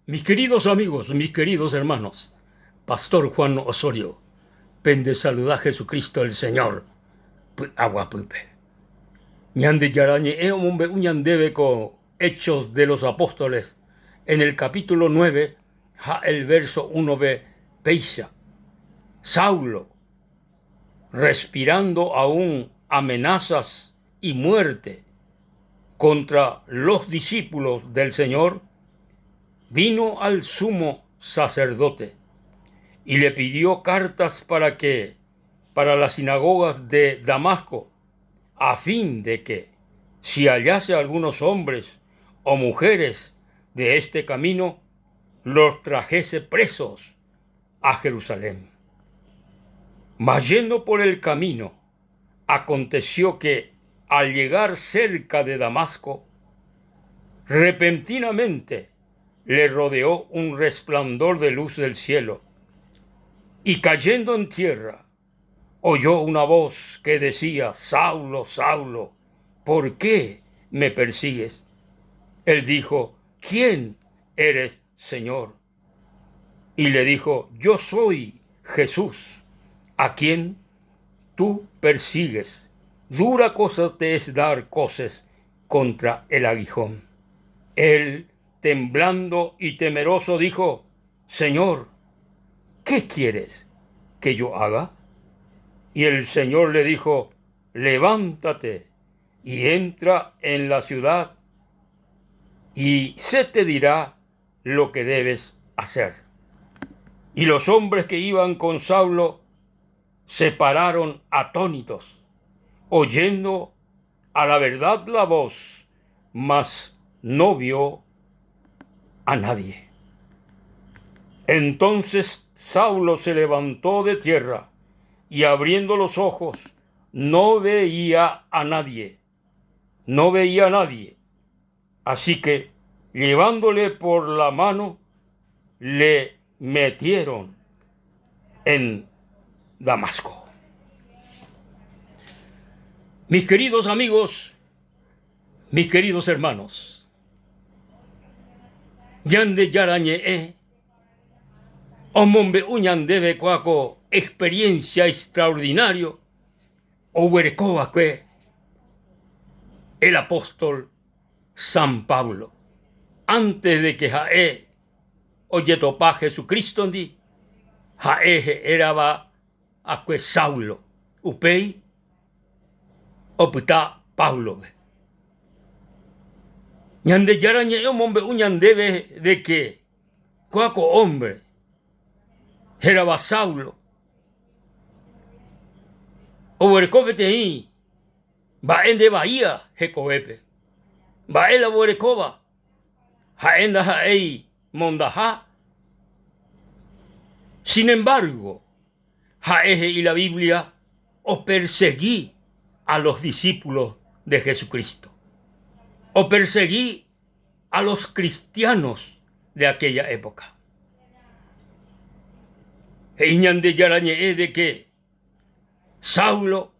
Mis queridos amigos, mis queridos hermanos, Pastor Juan Osorio, pende saluda a Jesucristo el Señor, agua pupe. Ñande yarañe eomumbe uñandebe con Hechos de los Apóstoles, en el capítulo 9, el verso 1b, peisha. Saulo, respirando aún amenazas y muerte contra los discípulos del Señor, vino al sumo sacerdote y le pidió cartas para las sinagogas de Damasco, a fin de que, si hallase algunos hombres o mujeres de este camino, los trajese presos a Jerusalén. Mas yendo por el camino, aconteció que, al llegar cerca de Damasco, repentinamente le rodeó un resplandor de luz del cielo, y cayendo en tierra, oyó una voz que decía: Saulo, Saulo, ¿por qué me persigues? Él dijo: ¿Quién eres, Señor? Y le dijo: Yo soy Jesús, a quien tú persigues. Dura cosa te es dar coces contra el aguijón. Él, temblando y temeroso, dijo: Señor, ¿qué quieres que yo haga? Y el Señor le dijo: levántate y entra en la ciudad, y se te dirá lo que debes hacer. Y los hombres que iban con Saulo se pararon atónitos, oyendo a la verdad la voz, mas no vio a nadie. Entonces Saulo se levantó de tierra y, abriendo los ojos, no veía a nadie. No veía a nadie. Así que, llevándole por la mano, le metieron en Damasco. Mis queridos amigos, mis queridos hermanos, yande yarañe omombe uñandebe cuaco experiencia extraordinario o huerecoba que el apóstol San Pablo, antes de que jae oye topa Jesucristo ndi, jae era va a que Saulo, upei oputa Pablo. Ñande yarañe omombe uñandebe de que cuaco hombre era va Saulo, o huerecobe teí, va en de Bahía jecoepe. Baela Borecoba, Jaenda Jaei Mondaja. Sin embargo, Jaeje y la Biblia o perseguí a los discípulos de Jesucristo, o perseguí a los cristianos de aquella época. Eiñan de Yarañe de que Saulo,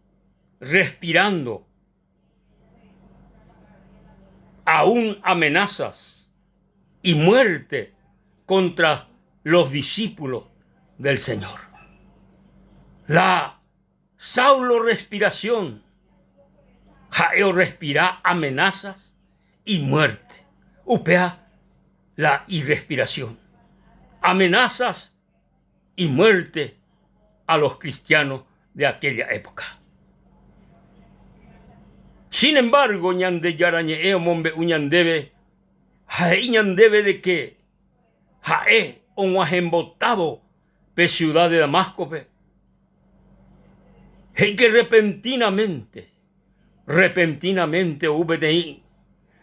respirando aún amenazas y muerte contra los discípulos del Señor. La Saulo respiración, Jaeo respira amenazas y muerte. Upea la irrespiración, amenazas y muerte a los cristianos de aquella época. Sin embargo, ñande yarañe mombe uñandebe, jae ñandebe de que jae onguajembotabo pe ciudad de Damasco pe. Hey que repentinamente ubedei,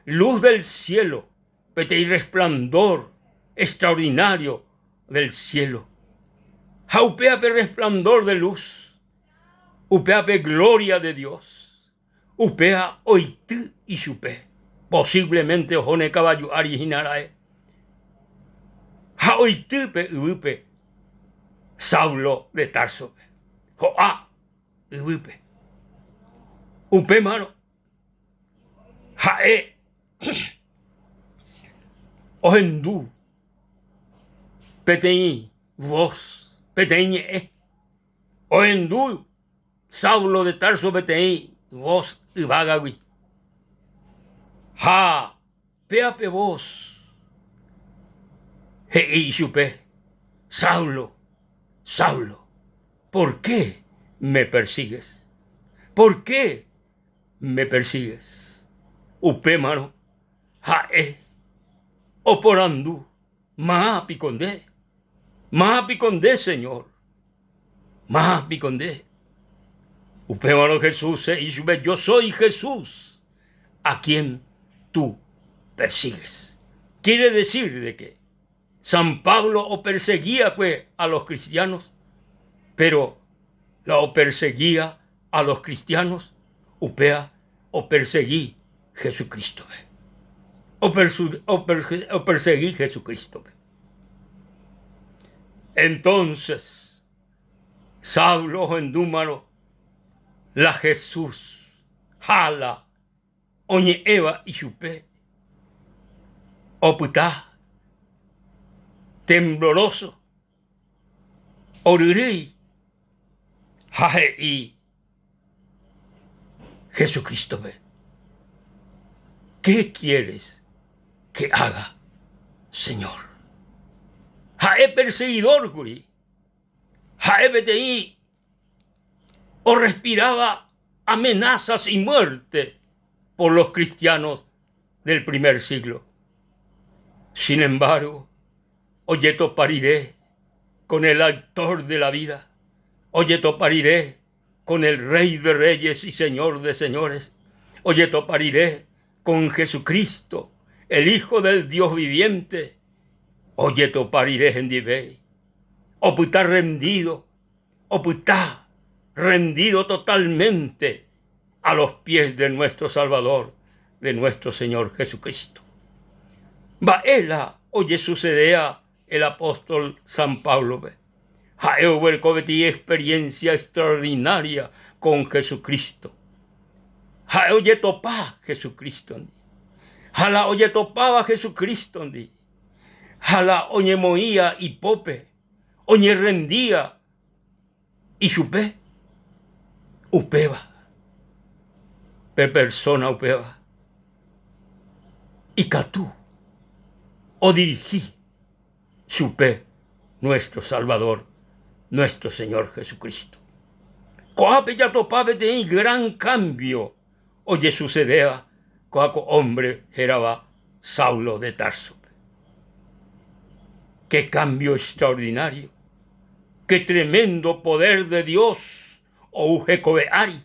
luz del cielo, petei resplandor extraordinario del cielo. Jaupea pe resplandor de luz, upea pe gloria de Dios. Upea oitú y supe, posiblemente ojone caballo originarae. Ha oitú pe upe, Saulo de Tarso. Joa upe. Upe mano. Jae ohendú Petei, vos, petei, o endú, Saulo de Tarso petei, vos y vagawi. Ha, peape vos, hei chupe, Saulo, Saulo, ¿por qué me persigues? ¿Por qué me persigues? Upe mano, jae, oporandú, maapi condé, Señor, maapi condé. Upe mano Jesús, y chupe, yo soy Jesús, a quien tú persigues. Quiere decir de que San Pablo o perseguía pues, a los cristianos, pero o perseguía a los cristianos, upea o perseguí Jesucristo. O perseguí Jesucristo. Entonces, Saulo endúmano, la Jesús, jala, oñe eva y chupé, oputá, tembloroso, orurei, jaei, Jesucristo ve. ¿Qué quieres que haga, Señor? Jae perseguidor, guri. Jae betei, o respiraba amenazas y muerte por los cristianos del primer siglo. Sin embargo, oye topariré con el autor de la vida. Oye topariré con el Rey de Reyes y Señor de Señores. Oye topariré con Jesucristo, el Hijo del Dios viviente. Oye topariré en Dibey. Oputá rendido, oputá rendido totalmente a los pies de nuestro Salvador, de nuestro Señor Jesucristo. Baela, oye sucedea el apóstol San Pablo. Jaeuber cometí experiencia extraordinaria con Jesucristo. Oye topá Jesucristo. Jala oye topaba Jesucristo. Jala oye moía y pope. Oye rendía y chupé. Upeba. Per persona upeba. Y catú. O dirigí. Chupé nuestro Salvador, nuestro Señor Jesucristo. Coape ya topabe de gran cambio. Oye sucedea, coaco hombre geraba Saulo de Tarso. Qué cambio extraordinario. Qué tremendo poder de Dios. O ujecobeari.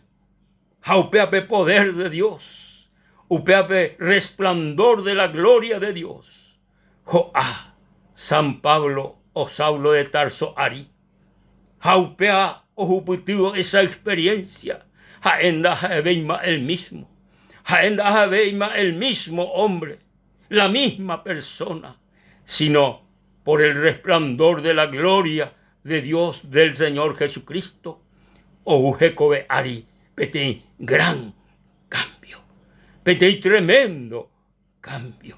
Jaupeape poder de Dios. Upeape resplandor de la gloria de Dios. Joá, San Pablo o Saulo de Tarso ari. Jaupea o juputivo esa experiencia. Jaenda jabeima el mismo. Jaenda jabeima el mismo hombre. La misma persona. Sino por el resplandor de la gloria de Dios del Señor Jesucristo. O ujecobe ari. Petei gran cambio. Petei tremendo cambio.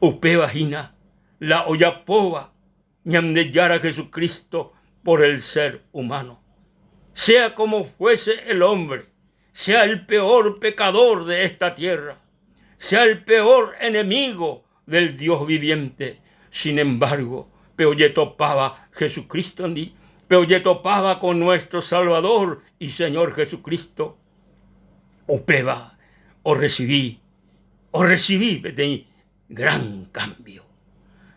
Upe vagina. La oyapoba. Ñamdeyara Jesucristo por el ser humano. Sea como fuese el hombre, sea el peor pecador de esta tierra, sea el peor enemigo del Dios viviente, sin embargo, peoye topaba Jesucristo, peoye topaba con nuestro Salvador y Señor Jesucristo. Upeba, o recibí, de gran cambio.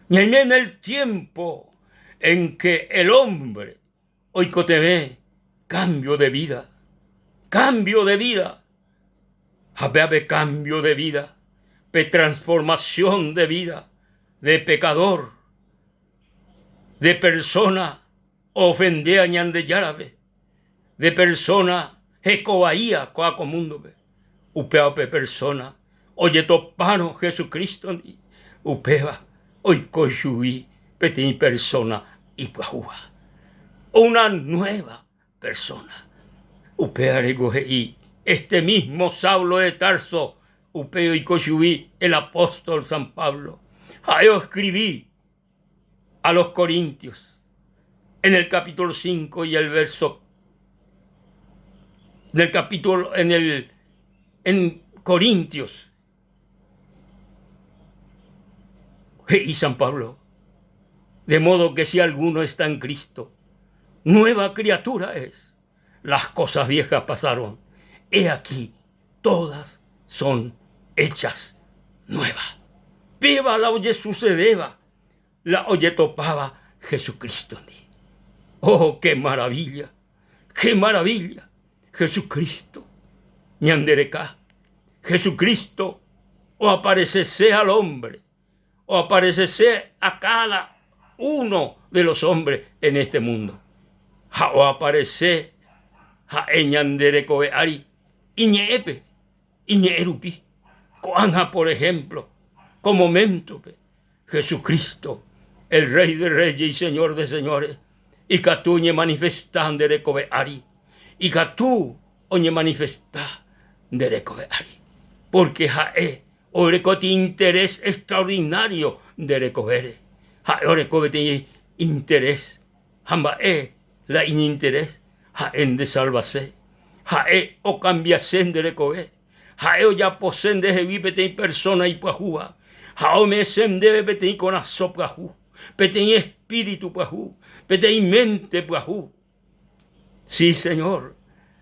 Y en el tiempo en que el hombre, oikotebe, cambio de vida, habe cambio de vida, transformación de vida, de pecador, de persona, ofendea ñande yárabe, de persona, jecobaía, coaco mundo, upeape persona, oye topano Jesucristo, upeba, oikoyuí, petí persona y pahua. Una nueva persona. Upearegojei, este mismo Saulo de Tarso, upeo y coyuí, el apóstol San Pablo. Yo escribí a los Corintios, en el capítulo 5 y el verso, en Corintios, y San Pablo, de modo que si alguno está en Cristo, nueva criatura es. Las cosas viejas pasaron. He aquí, todas son hechas nuevas. Viva la oye sucedeva, la oye topaba Jesucristo. Oh, qué maravilla, qué maravilla. Jesucristo, ñanderecá, Jesucristo, o aparecese al hombre, o aparecese a cada uno de los hombres en este mundo. O aparece a ñanderecoe ari, iñepe, iñerupi, coanja, por ejemplo, como mentope, Jesucristo, el Rey de Reyes y Señor de Señores, y catuñe manifestanderecoe ari, y catú oñe manifestanderecoe ari, porque jae orecoti interés extraordinario de recobere, jae orecoti interés, jambae la ininterés, jaen de salvase, jae o cambiasen de recobe, jae o ya posen de jevipete y persona y puajúa, jao me sen debe pete y con asoplajú, pete y espíritu puajú, pete y mente puajú. Sí, Señor,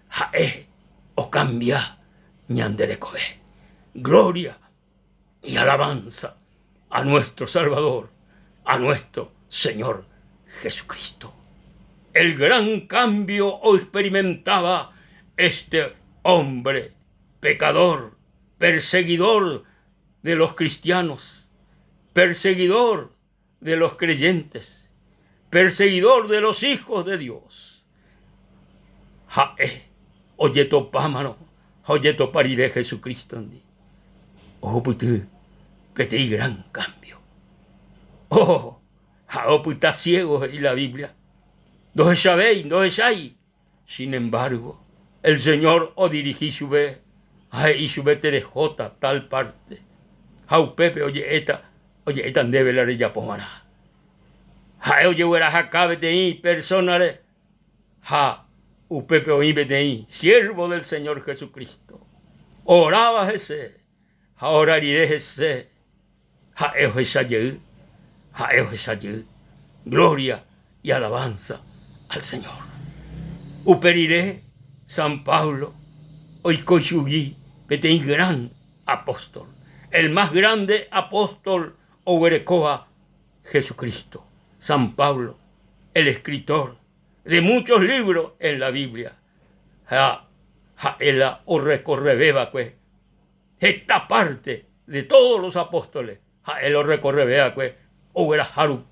jae o cambia ñan de recobe. Gloria y alabanza a nuestro Salvador, a nuestro Señor Jesucristo. El gran cambio o experimentaba este hombre pecador, perseguidor de los cristianos, perseguidor de los creyentes, perseguidor de los hijos de Dios. Jae, oyeto pámano, oyeto pariré Jesucristo. Oh, putu, pete gran cambio. Oh, jao puta ciego y la Biblia. No sabéis, no sabéis. Sin embargo, el Señor os dirigí su vez, y su vez te dejó tal parte. Jau Pepe, oye, esta debe la rella pomana. Oye, huera jacabe de ahí, personale. Pepe, oíme de ahí, siervo del Señor Jesucristo. Oraba ese, ahora iré ese. Gloria y alabanza al Señor. Uperiré San Pablo, hoy coyugí, pete gran apóstol, el más grande apóstol oberecoa Jesucristo. San Pablo, el escritor de muchos libros en la Biblia. Ela o recorre beba pues. Esta parte de todos los apóstoles, él lo recorre beba pues. Haru,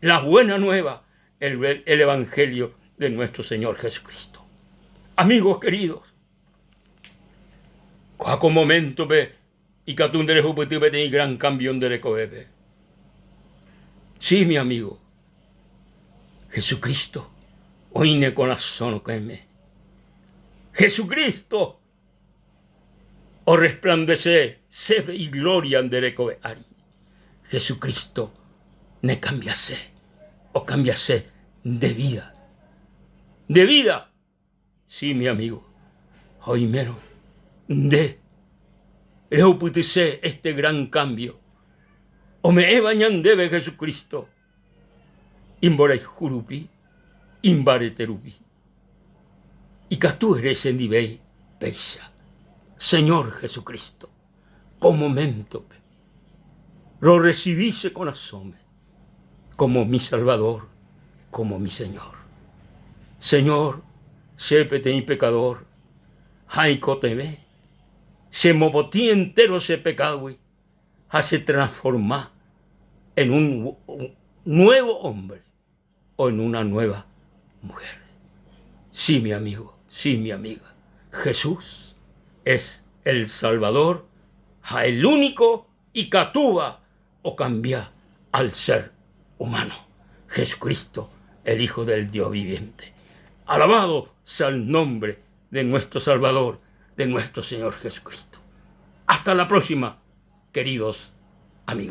la buena nueva, el evangelio de nuestro Señor Jesucristo. Amigos queridos, cuaco momento pe y catundere juputipe de gran cambio de recoebe. Sí, mi amigo, Jesucristo, oine con la sono que me. Jesucristo, o resplandece, sebe y gloria de recobe ari. Jesucristo, ne cambiase, o cambiase de vida. De vida, sí, mi amigo, hoy mero, de reuputice este gran cambio. O me bañan debe Jesucristo, imbore jurupi, imbare terupi. Y que tú eres en divei peisa, Señor Jesucristo, como mentope, lo recibise con asome, como mi Salvador, como mi Señor. Señor, sépete mi pecador, jaico teme, se movotí entero ese pecado, hace transformar en un nuevo hombre o en una nueva mujer. Sí, mi amigo, sí, mi amiga, Jesús es el Salvador, el único y catúa o cambia al ser humano. Jesucristo, el Hijo del Dios viviente. Alabado sea el nombre de nuestro Salvador, de nuestro Señor Jesucristo. Hasta la próxima, queridos